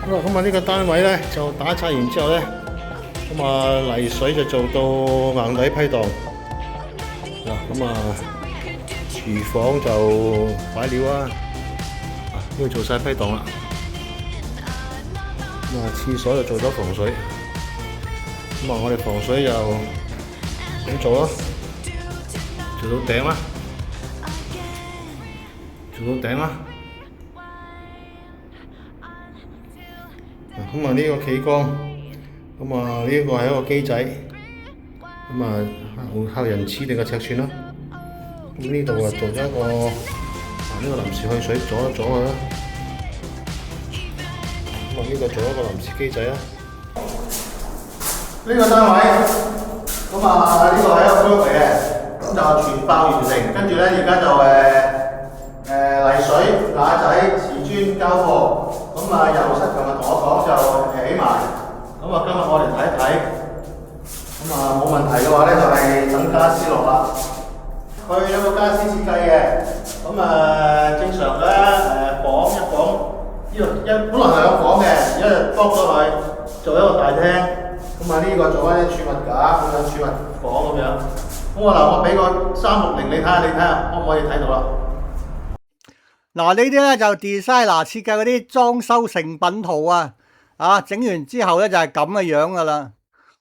咁啊呢個單位咧就打拆完之後咧，咁啊泥水就做到硬底批盪。咁啊廚房就擺料啊，呢度做晒批盪啦。咁啊廁所就做咗防水。咁啊我哋防水又咁做咯，做到頂啦，做到頂啦。咁啊呢個企缸，咁啊呢個係一個機仔，咁啊客人指定嘅尺寸啦。咁呢度啊做咗一個呢個臨時去水阻一阻佢啦。咁啊呢個做一個臨時機仔啦。呢個單位，咁啊呢個係一個區域嚟嘅，咁就全爆完成，跟住咧而家就泥水、瓦仔、瓷磚交貨。咁啊，油漆琴日同我講就起埋，咁啊今日我哋睇一睇，咁啊冇問題嘅話咧就係等家私落啦。佢有個家私設計嘅，咁啊正常咧房一房，呢度本來係有房嘅，而家就剝咗佢做一個大廳，咁啊呢個做翻啲儲物架，咁樣儲物房咁樣。咁我俾個360你睇下可唔可以睇到啦？嗱，呢啲咧就 designer 設計嗰啲裝修成品圖啊，整完之後咧就係咁嘅樣噶啦。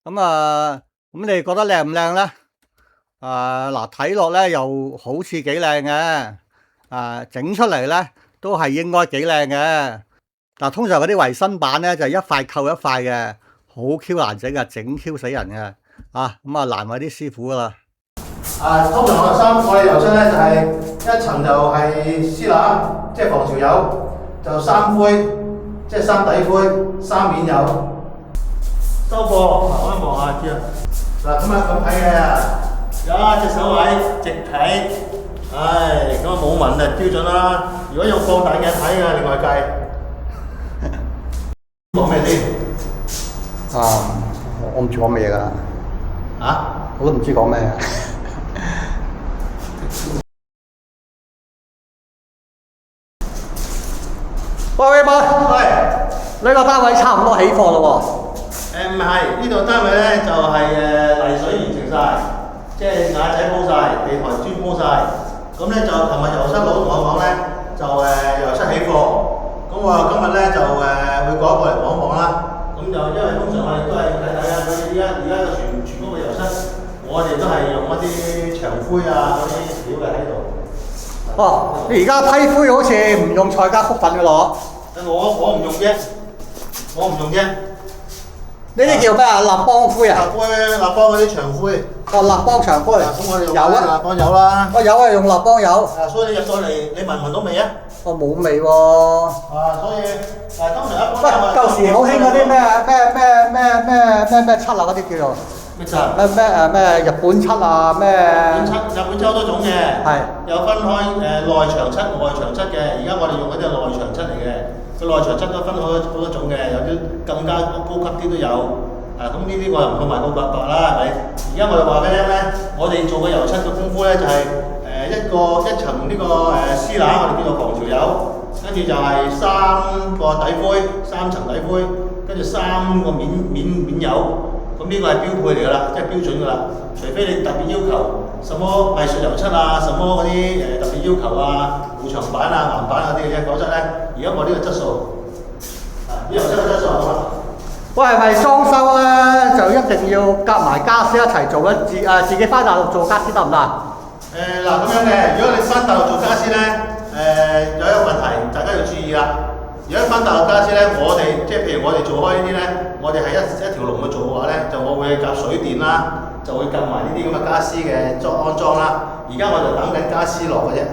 咁你哋覺得靚唔靚咧？嗱，睇落咧又好似幾靚嘅，整出嚟咧都係應該幾靚嘅。嗱，通常嗰啲維新版咧就一塊扣一塊嘅，好 Q 難整嘅，整 Q 死人嘅。咁啊難為啲師傅噶啦。通常我哋油漆咧就係一層就係絲蠟，即係防潮油，就3灰，即係3底灰、3面油。收貨，我一望下知啦。嗱咁睇嘅，有隻手位直睇，咁啊冇紋啊標準啦。如果用放大鏡睇嘅，另外計。講咩先？我唔知講咩㗎。我都唔知講咩。喂，呢個單位差唔多起貨咯喎。唔係，呢度單位咧就係泥水完成晒，即係瓦仔鋪晒，地台磚鋪晒。咁咧就琴日油漆佬同我講咧，就油漆起貨。咁我今日咧就會過嚟望一望啦。咁就因為通常我哋都係睇下佢而家嘅全屋嘅油漆，我哋都係用一啲長灰嗰啲料嘅喺度。你而家批灰好似唔用蔡家福粉嘅咯？我唔用啫，呢啲叫咩啊？立邦灰啊？立邦嗰啲長灰。立邦長灰。咁我哋用立邦油啦。有啊，用立邦油。所以你入到嚟，你聞到味啊？冇味喎。所以通常一般。喂，舊時好興嗰啲咩漆嗰啲叫做。咩漆？咩日本漆啊咩？日本漆好多種嘅。係。有分開內牆漆、外牆漆嘅。而家我哋用嗰啲係內牆漆嚟嘅。個內牆漆都分好多種嘅，有啲更加高級啲都有。咁呢啲我又唔會賣到白啦，係咪？而家我哋話俾你聽咧，我哋做嘅油漆嘅功夫咧就係一層呢個絲蠟，我哋叫做防潮油，跟住就係3個底灰，3層底灰，跟住3個面油。咁呢個係標配嚟㗎啦，即係標準㗎啦。除非你特別要求什麼藝術油漆什麼嗰啲特別要求護牆板橫板嗰啲嘅啫，否則咧，而家我呢個質素，呢油漆嘅質素好啦。喂，係咪裝修咧就一定要夾埋家私一齊做咧？自己翻大陸做家私得唔得？咁樣嘅，如果你翻大陸做家私咧，有一個問題大家要注意啦。如果翻大陸家私咧，我哋即係譬如我哋做開呢啲咧，我哋係一條龍去做嘅話咧，就我會夾水電啦，就會夾埋呢啲咁嘅家私嘅安裝啦。而家我就等緊家私落嘅啫。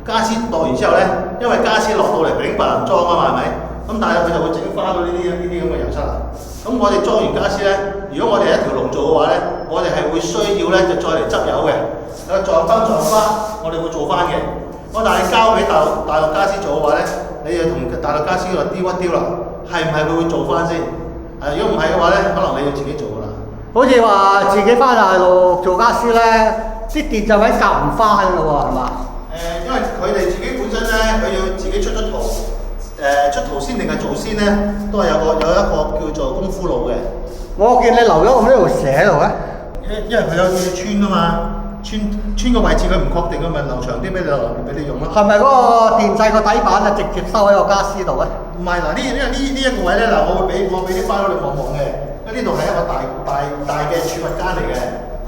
家私落完之後咧，因為家私落到嚟頂白能裝啊嘛，係咪？咁但係佢就會整花到呢啲咁嘅油漆啦。咁我哋裝完家私咧，如果我哋一條龍做嘅話咧，我哋係會需要咧就再嚟執油嘅，撞花我哋會做翻嘅。但係交俾大陸家私做嘅話咧，你要同大陸家私嗰度雕一雕啦，係唔係佢會做翻先？如果唔係嘅話咧，可能你要自己做噶啦。好似話自己翻大陸做家私咧，啲電就位夾唔翻㗎喎，係嘛？因為佢哋自己本身咧，佢要自己出咗圖，出圖先定係做先咧，都係有一個叫做功夫路嘅。我見你留咗咁呢條蛇喺度嘅。因為佢有要穿啊嘛，穿個位置佢唔確定，佢咪留長啲俾你用咯。係咪嗰個電掣個底板就直接收喺個家私度咧？唔係嗱，因為呢一個位咧嗱，我俾啲 file 你望望嘅，因為呢度係一個大嘅儲物間嚟嘅。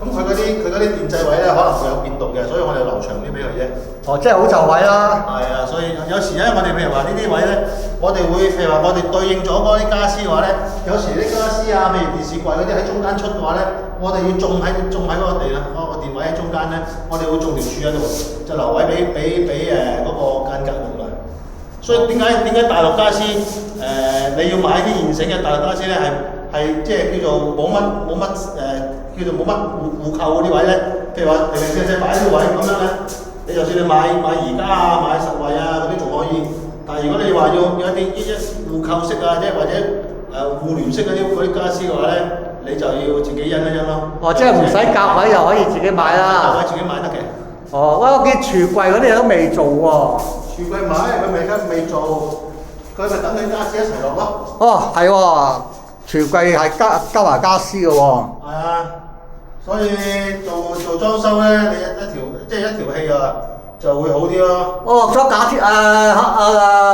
咁佢嗰啲電掣位咧可能會有變動嘅，所以我哋留長啲俾佢啫。哦，即係好就位啦。係啊，所以有時咧，我哋譬如話呢啲位咧，我哋會譬如話我哋對應咗嗰啲家私嘅話咧，有時啲家私啊，譬如電視櫃嗰啲喺中間出嘅話咧，我哋要種喺嗰個地啦，嗰個電位喺中間咧，我哋會種條柱喺度，就留位俾嗰個間隔用啦。所以點解大陸家私你要買啲現成嘅大陸家私咧係即係叫做冇乜叫做冇乜互扣嗰啲位咧，譬如話零零舍擺呢個位咁樣咧，你就算你買宜家啊、買實惠啊嗰啲仲可以，但係如果你話要有一互扣式啊，即係或者互聯式嗰啲家私嘅話咧，你就要自己印一印咯。哦，即係唔使夾位又可以自己買啦。夾位自己買得嘅。哦，喂，我見櫥櫃嗰啲都未做喎。櫥櫃買佢未做，佢咪等佢家私一齊落咯。哦，係喎，櫥櫃係加埋家私嘅喎。係啊。所以做裝修咧，你一條氣啊，就會好啲咯。哦，落咗假天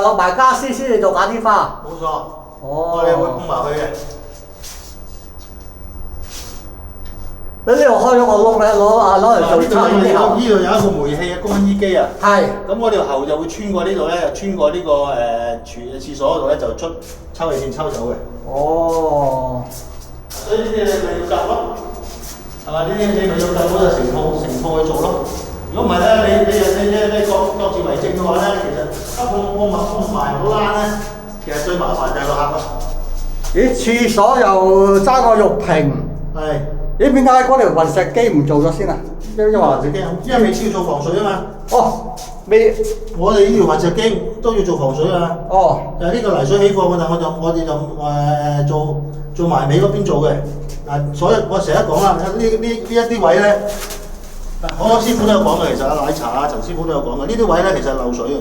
落埋家私先至做假天花。冇錯。哦。我哋會封埋佢嘅。你呢度開咗個窿咧，攞嚟做抽煙喉。呢度有一個煤氣嘅乾衣機啊。係。咁我條喉就會穿過呢度咧，穿過呢個廁所嗰度咧，就出抽氣扇抽走嘅。哦。所以呢啲你咪要夾咯。係嘛？呢啲你咪要計好就成套去做咯。如果唔係咧，你各自為政嘅話咧，其實我埋唔到欄咧，其實最麻煩就係個客咯。咦？廁所又爭個浴屏。係。咦？點解嗰條雲石機唔做咗先啊？因為雲石機，因為未知要做防水啊嘛。哦，未。我哋呢條雲石機都要做防水啊。哦。就係呢個泥水起貨嗰陣，我哋就做埋尾嗰邊做嘅。嗱，所以我成日講啦，呢一啲位咧，好多師傅都有講嘅，其實奶茶啊、陳師傅都有講嘅，呢啲位咧其實係漏水嘅，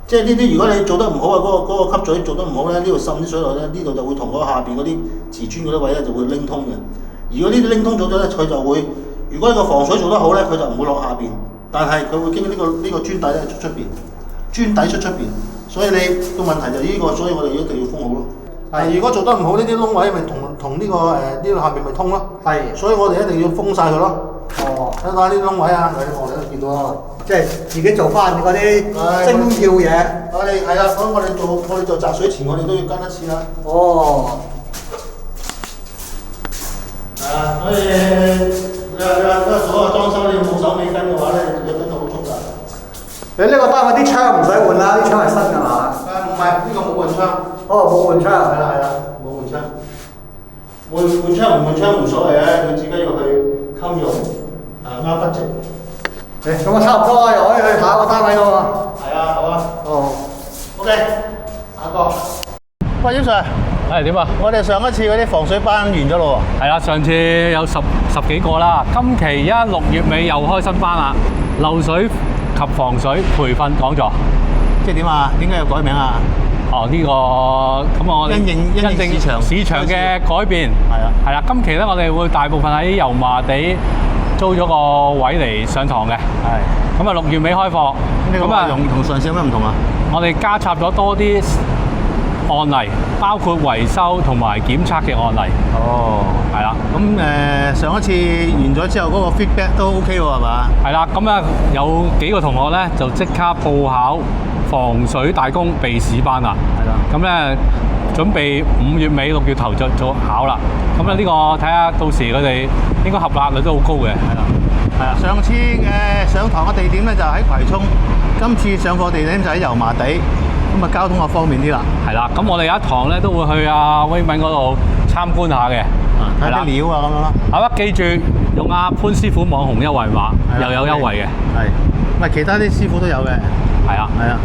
即係呢啲如果你做得唔好啊，嗰個吸嘴做得唔好咧，呢度滲啲水落咧，呢度就會同嗰下邊嗰啲瓷磚嗰啲位咧就會拎通嘅。如果呢啲拎通咗咧，佢就會，如果呢個防水做得好咧，佢就唔會落下邊，但係佢會經呢個磚底咧出邊，磚底出邊，所以你個問題就呢個，所以我哋一定要封好咯。係，如果做得唔好，呢啲窿位咪同呢個下面咪通咯。係，所以我哋一定要封晒佢咯。哦，睇下呢啲窿位啊，我哋都見到啊，即係自己做翻嗰啲精要嘢。我哋係啦，咁我哋做集水前，我哋都要跟一次啦。哦。所以你話所有裝修你冇手尾跟嘅話咧，要跟到好足㗎。你呢個單位啲窗唔使換啦，啲窗係新㗎嘛？唔係，呢個冇換窗。哦，冇換窗。係啦，冇換窗。換窗唔換窗無所謂嘅，佢自己要去襟用，啱 budget。咁啊差唔多啦，又可以去下一個單位咯喎。係啊，好啊。哦。OK，下一個。喂，姚 Sir。係點啊？我哋上一次嗰啲防水班完咗咯喎。係啦，上次有十幾個啦，今期而家6月尾又開新班啦，漏水及防水培訓講座。即係點啊？點解要改名啊？哦，呢個咁我哋因應市場嘅改變。係啦，今期咧我哋會大部分喺油麻地租咗個位嚟上堂嘅。係。咁啊6月尾開課。咁啊同上次有咩唔同啊？我哋加插咗多啲案例，包括維修同埋檢測嘅案例。哦，係啦。咁上一次完咗之後，嗰個 feedback 都 OK 喎，係嘛？係啦，咁啊有幾個同學咧就即刻報考防水大工備試班啦。係啦。咁咧準備5月尾6月頭就做考啦。咁啊呢個睇下到時佢哋應該合格率都好高嘅。係啦。係啊，上次上堂嘅地點咧就喺葵涌，今次上課地點就喺油麻地。咁啊，交通就方便啲啦。係啦，咁我哋有一堂咧都會去阿威敏嗰度參觀下嘅。睇啲料啊咁樣咯。好啦，記住用阿潘師傅網紅優惠碼，又有優惠嘅。係，唔係其他啲師傅都有嘅。係啊。係啊。